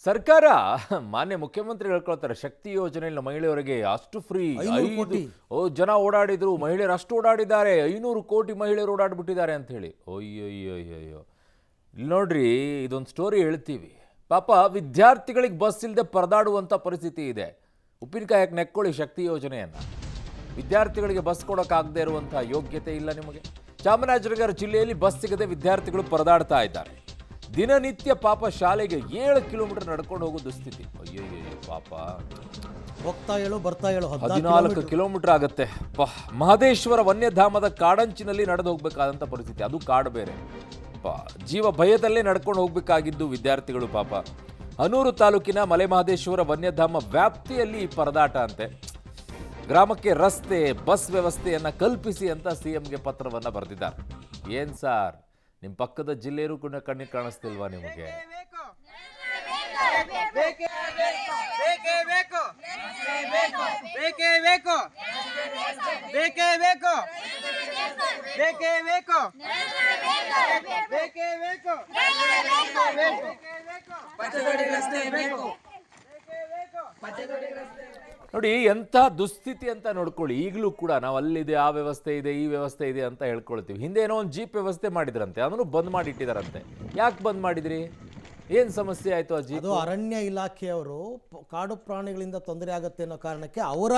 ಸರ್ಕಾರ ಮಾನ್ಯ ಮುಖ್ಯಮಂತ್ರಿ ಹೇಳ್ಕೊಳ್ತಾರೆ ಶಕ್ತಿ ಯೋಜನೆಯಲ್ಲಿ ಮಹಿಳೆಯರಿಗೆ ಅಷ್ಟು ಫ್ರೀ 500 ಕೋಟಿ. ಜನ ಓಡಾಡಿದ್ರು ಮಹಿಳೆಯರು ಅಷ್ಟು ಓಡಾಡಿದ್ದಾರೆ 500 ಕೋಟಿ ಮಹಿಳೆಯರು ಓಡಾಡ್ಬಿಟ್ಟಿದ್ದಾರೆ ಅಂತ ಹೇಳಿ ಅಯ್ಯೋ ಇಲ್ಲಿ ನೋಡ್ರಿ ಇದೊಂದು ಸ್ಟೋರಿ ಹೇಳ್ತೀವಿ ಪಾಪ ವಿದ್ಯಾರ್ಥಿಗಳಿಗೆ ಬಸ್ ಇಲ್ಲದೆ ಪರದಾಡುವಂಥ ಪರಿಸ್ಥಿತಿ ಇದೆ ಉಪ್ಪಿನಕಾಯಕ್ಕೆ ನೆಕ್ಕೊಳ್ಳಿ ಶಕ್ತಿ ಯೋಜನೆಯನ್ನು ವಿದ್ಯಾರ್ಥಿಗಳಿಗೆ ಬಸ್ ಕೊಡೋಕ್ಕಾಗದೇ ಇರುವಂಥ ಯೋಗ್ಯತೆ ಇಲ್ಲ ನಿಮಗೆ ಚಾಮರಾಜನಗರ ಜಿಲ್ಲೆಯಲ್ಲಿ ಬಸ್ ಸಿಗದೆ ವಿದ್ಯಾರ್ಥಿಗಳು ಪರದಾಡ್ತಾ ಇದ್ದಾರೆ ದಿನನಿತ್ಯ ಪಾಪ ಶಾಲೆಗೆ 7 ಕಿಲೋಮೀಟರ್ ನಡ್ಕೊಂಡು ಹೋಗೋ ದುಸ್ಥಿತಿ ಅಯ್ಯಯ್ಯೋ ಪಾಪ ಹೋಗ್ತಾ ಹೇಳು ಬರ್ತಾ ಹೇಳು 14 ಕಿಲೋಮೀಟರ್ ಆಗುತ್ತೆ ಮಹದೇಶ್ವರ ವನ್ಯಧಾಮದ ಕಾಡಂಚಿನಲ್ಲಿ ನಡೆದು ಹೋಗ್ಬೇಕಾದಂಥ ಪರಿಸ್ಥಿತಿ ಅದು ಕಾಡು ಬೇರೆ ಜೀವ ಭಯದಲ್ಲೇ ನಡ್ಕೊಂಡು ಹೋಗ್ಬೇಕಾಗಿದ್ದು ವಿದ್ಯಾರ್ಥಿಗಳು ಪಾಪ ಹನೂರು ತಾಲೂಕಿನ ಮಲೆ ಮಹದೇಶ್ವರ ವನ್ಯಧಾಮ ವ್ಯಾಪ್ತಿಯಲ್ಲಿ ಈ ಪರದಾಟ ಅಂತೆ ಗ್ರಾಮಕ್ಕೆ ರಸ್ತೆ ಬಸ್ ವ್ಯವಸ್ಥೆಯನ್ನ ಕಲ್ಪಿಸಿ ಅಂತ ಸಿಎಂಗೆ ಪತ್ರವನ್ನ ಬರೆದಿದ್ದಾರೆ ಏನ್ ಸಾರ್ ನಿಮ್ಮ ಪಕ್ಕದ ಜಿಲ್ಲೆಯೂ ಕೂಡ ಕಣ್ಣಿಗೆ ಕಾಣಿಸ್ತಿಲ್ವಾ ನಿಮಗೆ ನೋಡಿ ಎಂಥ ದುಸ್ಥಿತಿ ಅಂತ ನೋಡ್ಕೊಳ್ಳಿ ಈಗಲೂ ಕೂಡ ನಾವು ಅಲ್ಲಿದೆ ಆ ವ್ಯವಸ್ಥೆ ಇದೆ ಈ ವ್ಯವಸ್ಥೆ ಇದೆ ಅಂತ ಹೇಳ್ಕೊಳ್ತೀವಿ ಹಿಂದೆ ಏನೋ ಒಂದು ಜೀಪ್ ವ್ಯವಸ್ಥೆ ಮಾಡಿದ್ರಂತೆ ಅದನ್ನು ಬಂದ್ ಮಾಡಿಟ್ಟಿದಾರಂತೆ ಯಾಕೆ ಬಂದ್ ಮಾಡಿದ್ರಿ ಏನ್ ಸಮಸ್ಯೆ ಆಯ್ತು ಆ ಜೀಪ್ ಅದು ಅರಣ್ಯ ಇಲಾಖೆಯವರು ಕಾಡು ಪ್ರಾಣಿಗಳಿಂದ ತೊಂದರೆ ಆಗುತ್ತೆ ಅನ್ನೋ ಕಾರಣಕ್ಕೆ ಅವರ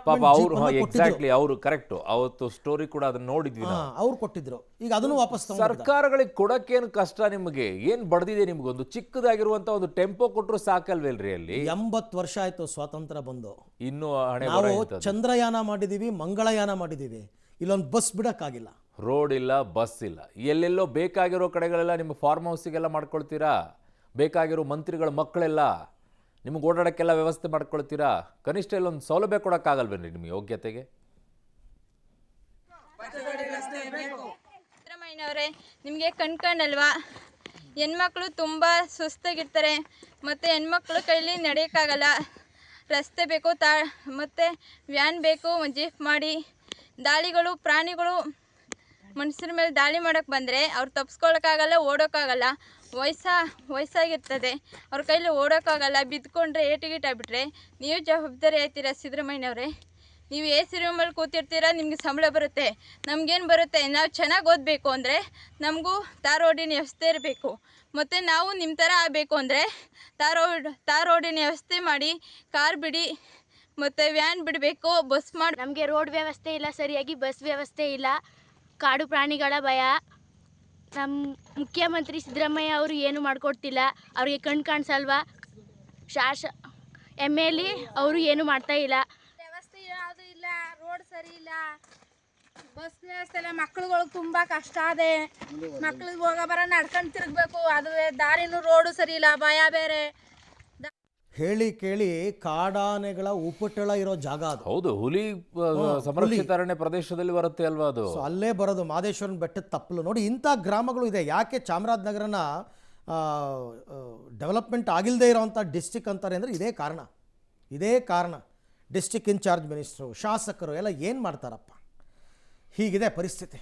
ಪಾಪ ಅವರು ಎಕ್ಸಾಕ್ಟ್ಲಿ ಡಿಪಾರ್ಟ್ಮೆಂಟ್ ಅವರು ಕರೆಕ್ಟ್ ಅವತ್ತು ಸ್ಟೋರಿ ಕೂಡ ಅದನ್ನ ನೋಡಿದ್ವಿ ನಾವು ಅವ್ರು ಕೊಟ್ಟಿದ್ರು ಈಗ ಅದನ್ನು ವಾಪಸ್ ಸರ್ಕಾರಗಳಿಗೆ ಕೊಡಕ್ಕೇನು ಕಷ್ಟ ನಿಮಗೆ ಏನ್ ಬಡ್ದಿದೆ ನಿಮ್ಗೊಂದು ಚಿಕ್ಕದಾಗಿರುವಂತ ಒಂದು ಟೆಂಪೋ ಕೊಟ್ಟರು ಸಾಕಲ್ವೇಲ್ರಿ ಅಲ್ಲಿ 80 ವರ್ಷ ಆಯ್ತು ಸ್ವಾತಂತ್ರ್ಯ ಬಂದು ಇನ್ನು ಹಣೆ ನಾವು ಚಂದ್ರಯಾನ ಮಾಡಿದೀವಿ ಮಂಗಳಯಾನ ಮಾಡಿದೀವಿ ಇಲ್ಲೊಂದು ಬಸ್ ಬಿಡಕ್ಕಾಗಿಲ್ಲ ರೋಡ್ ಇಲ್ಲ ಬಸ್ ಇಲ್ಲ ಎಲ್ಲೆಲ್ಲೋ ಬೇಕಾಗಿರೋ ಕಡೆಗಳೆಲ್ಲ ನಿಮ್ಮ ಫಾರ್ಮ್ ಹೌಸಿಗೆಲ್ಲ ಮಾಡ್ಕೊಳ್ತೀರಾ ಬೇಕಾಗಿರೋ ಮಂತ್ರಿಗಳ ಮಕ್ಕಳೆಲ್ಲ ನಿಮ್ಗೆ ಓಡಾಡಕ್ಕೆಲ್ಲ ವ್ಯವಸ್ಥೆ ಮಾಡ್ಕೊಳ್ತೀರಾ ಕನಿಷ್ಠ ಇಲ್ಲೊಂದು ಸೌಲಭ್ಯ ಕೊಡೋಕ್ಕಾಗಲ್ವೇನ್ರಿ ನಿಮ್ಮ ಯೋಗ್ಯತೆಗೆ ಸಿದ್ದರಾಮಯ್ಯನವರೇ ನಿಮಗೆ ಕಣ್ಕಂಡಲ್ವಾ ಹೆಣ್ಮಕ್ಳು ತುಂಬ ಸುಸ್ತಾಗಿರ್ತಾರೆ ಮತ್ತು ಹೆಣ್ಮಕ್ಳು ಕೈಲಿ ನಡೆಯೋಕ್ಕಾಗಲ್ಲ ರಸ್ತೆ ಬೇಕು ಮತ್ತು ವ್ಯಾನ್ ಬೇಕು ಜೀಪ್ ಮಾಡಿ ದಾಳಿಗಳು ಪ್ರಾಣಿಗಳು ಮನುಷ್ಯರ ಮೇಲೆ ದಾಳಿ ಮಾಡೋಕ್ಕೆ ಬಂದರೆ ಅವ್ರು ತಪ್ಪಿಸ್ಕೊಳಕ್ಕಾಗಲ್ಲ ಓಡೋಕ್ಕಾಗಲ್ಲ ವಯಸ್ಸಾಗಿರ್ತದೆ ಅವ್ರ ಕೈಲಿ ಓಡೋಕ್ಕಾಗಲ್ಲ ಬಿದ್ದುಕೊಂಡ್ರೆ ಏಟಿಗಿಟ್ಟಾಗ್ಬಿಟ್ರೆ ನೀವು ಜವಾಬ್ದಾರಿ ಆಯ್ತೀರಾ ಸಿದ್ದರಾಮಯ್ಯನವರೇ ನೀವು ಎ ಸಿ ರೂಮಲ್ಲಿ ಕೂತಿರ್ತೀರ ನಿಮಗೆ ಸಂಬಳ ಬರುತ್ತೆ ನಮಗೇನು ಬರುತ್ತೆ ನಾವು ಚೆನ್ನಾಗಿ ಓದಬೇಕು ಅಂದರೆ ನಮಗೂ ತಾರ್ ರೋಡಿನ ವ್ಯವಸ್ಥೆ ಇರಬೇಕು ಮತ್ತು ನಾವು ನಿಮ್ಮ ಥರ ಆಗಬೇಕು ಅಂದರೆ ತಾರ್ ರೋಡಿನ ವ್ಯವಸ್ಥೆ ಮಾಡಿ ಕಾರ್ ಬಿಡಿ ಮತ್ತು ವ್ಯಾನ್ ಬಿಡಬೇಕು ಬಸ್ ಮಾಡಿ ನಮಗೆ ರೋಡ್ ವ್ಯವಸ್ಥೆ ಇಲ್ಲ ಸರಿಯಾಗಿ ಬಸ್ ವ್ಯವಸ್ಥೆ ಇಲ್ಲ ಕಾಡು ಪ್ರಾಣಿಗಳ ಭಯ ನಮ್ಮ ಮುಖ್ಯಮಂತ್ರಿ ಸಿದ್ದರಾಮಯ್ಯ ಅವರು ಏನು ಮಾಡಿಕೊಡ್ತಿಲ್ಲ ಅವ್ರಿಗೆ ಕಣ್ಣು ಕಾಣಿಸಲ್ವಾ MLA ಅವರು ಏನು ಮಾಡ್ತಾ ಇಲ್ಲ ವ್ಯವಸ್ಥೆ ಯಾವುದು ಇಲ್ಲ ರೋಡ್ ಸರಿ ಇಲ್ಲ ಬಸ್ ವ್ಯವಸ್ಥೆ ಇಲ್ಲ ಮಕ್ಳುಗಳಿಗೆ ತುಂಬ ಕಷ್ಟ ಅದೇ ಮಕ್ಳಿಗೆ ಹೋಗ ಬರ ನಡ್ಕೊಂಡು ತಿರುಗಬೇಕು ಅದು ದಾರಿನೂ ರೋಡು ಸರಿ ಇಲ್ಲ ಭಯ ಬೇರೆ ಹೇಳಿ ಕೇಳಿ ಕಾಡಾನೆಗಳ ಉಪಟಳ ಇರೋ ಜಾಗ ಅದು ಹೌದು ಹುಲಿ ಸಂರಕ್ಷಿತ ಅರಣ್ಯ ಪ್ರದೇಶದಲ್ಲಿ ಬರುತ್ತೆ ಅಲ್ವಾ ಅದು ಸೊ ಅಲ್ಲೇ ಬರೋದು ಮಹದೇಶ್ವರನ ಬೆಟ್ಟದ ತಪ್ಪಲು ನೋಡಿ ಇಂಥ ಗ್ರಾಮಗಳು ಇದೆ ಯಾಕೆ ಚಾಮರಾಜನಗರನ ಡೆವಲಪ್ಮೆಂಟ್ ಆಗಿಲ್ಲದೆ ಇರೋವಂಥ ಡಿಸ್ಟಿಕ್ ಅಂತಾರೆ ಅಂದರೆ ಇದೇ ಕಾರಣ ಡಿಸ್ಟಿಕ್ ಇನ್ಚಾರ್ಜ್ ಮಿನಿಸ್ಟ್ರು ಶಾಸಕರು ಎಲ್ಲ ಏನು ಮಾಡ್ತಾರಪ್ಪ ಹೀಗಿದೆ ಪರಿಸ್ಥಿತಿ.